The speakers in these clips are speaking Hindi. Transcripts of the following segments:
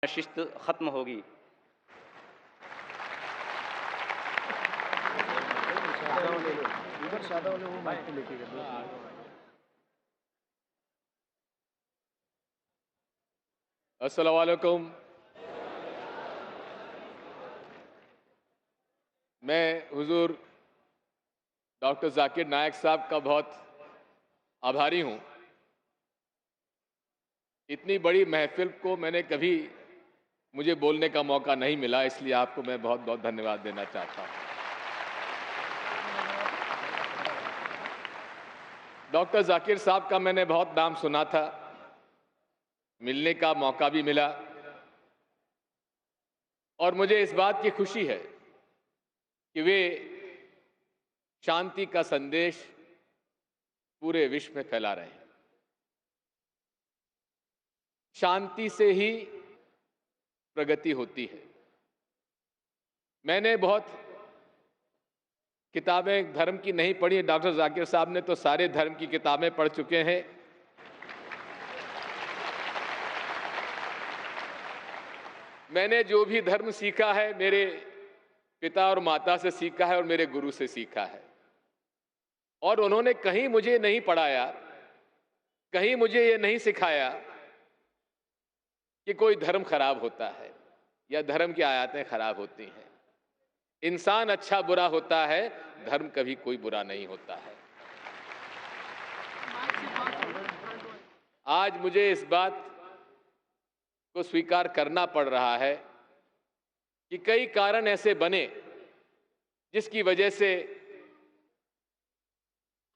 शिस्त खत्म होगी। अस्सलाम वालेकुम। मैं हुजूर डॉक्टर जाकिर नायक साहब का बहुत आभारी हूं। इतनी बड़ी महफिल को मैंने कभी मुझे बोलने का मौका नहीं मिला, इसलिए आपको मैं बहुत बहुत धन्यवाद देना चाहता हूं। डॉक्टर जाकिर साहब का मैंने बहुत नाम सुना था, मिलने का मौका भी मिला और मुझे इस बात की खुशी है कि वे शांति का संदेश पूरे विश्व में फैला रहे हैं। शांति से ही प्रगति होती है। मैंने बहुत किताबें धर्म की नहीं पढ़ी, डॉक्टर जाकिर साहब ने तो सारे धर्म की किताबें पढ़ चुके हैं। मैंने जो भी धर्म सीखा है मेरे पिता और माता से सीखा है और मेरे गुरु से सीखा है, और उन्होंने कहीं मुझे नहीं पढ़ाया, कहीं मुझे ये नहीं सिखाया कि कोई धर्म खराब होता है या धर्म की आयतें खराब होती हैं। इंसान अच्छा बुरा होता है, धर्म कभी कोई बुरा नहीं होता है। आज मुझे इस बात को स्वीकार करना पड़ रहा है कि कई कारण ऐसे बने जिसकी वजह से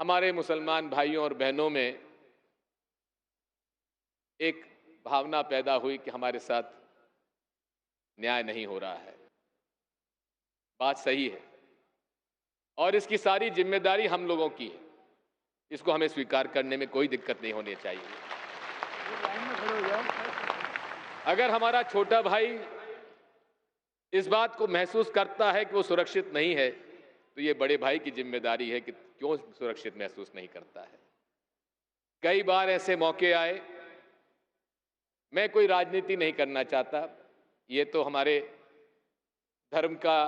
हमारे मुसलमान भाइयों और बहनों में एक भावना पैदा हुई कि हमारे साथ न्याय नहीं हो रहा है। बात सही है और इसकी सारी जिम्मेदारी हम लोगों की है। इसको हमें स्वीकार करने में कोई दिक्कत नहीं होनी चाहिए। अगर हमारा छोटा भाई इस बात को महसूस करता है कि वो सुरक्षित नहीं है, तो ये बड़े भाई की जिम्मेदारी है कि क्यों सुरक्षित महसूस नहीं करता है। कई बार ऐसे मौके आए, मैं कोई राजनीति नहीं करना चाहता, ये तो हमारे धर्म का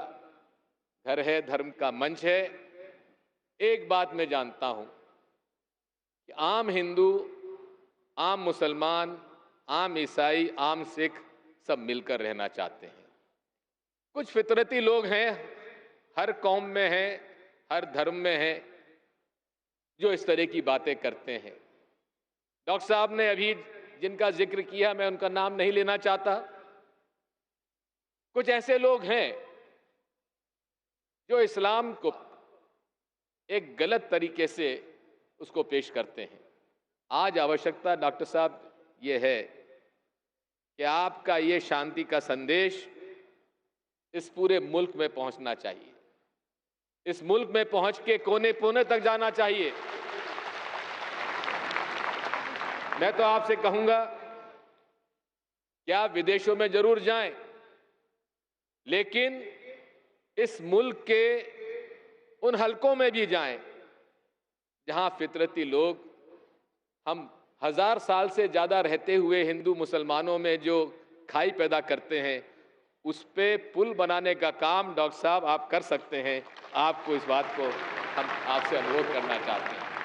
घर है, धर्म का मंच है। एक बात मैं जानता हूं कि आम हिंदू, आम मुसलमान, आम ईसाई, आम सिख सब मिलकर रहना चाहते हैं। कुछ फितरती लोग हैं, हर कौम में हैं, हर धर्म में हैं, जो इस तरह की बातें करते हैं। डॉक्टर साहब ने अभी जिनका जिक्र किया, मैं उनका नाम नहीं लेना चाहता। कुछ ऐसे लोग हैं जो इस्लाम को एक गलत तरीके से उसको पेश करते हैं। आज आवश्यकता डॉक्टर साहब ये है कि आपका ये शांति का संदेश इस पूरे मुल्क में पहुंचना चाहिए। इस मुल्क में पहुंच के कोने कोने तक जाना चाहिए। मैं तो आपसे कहूंगा कि आप विदेशों में जरूर जाएं, लेकिन इस मुल्क के उन हलकों में भी जाएं जहां फितरती लोग, हम 1000 साल से ज्यादा रहते हुए हिंदू मुसलमानों में जो खाई पैदा करते हैं, उस पे पुल बनाने का काम डॉक्टर साहब आप कर सकते हैं। आपको इस बात को हम आपसे अनुरोध करना चाहते हैं।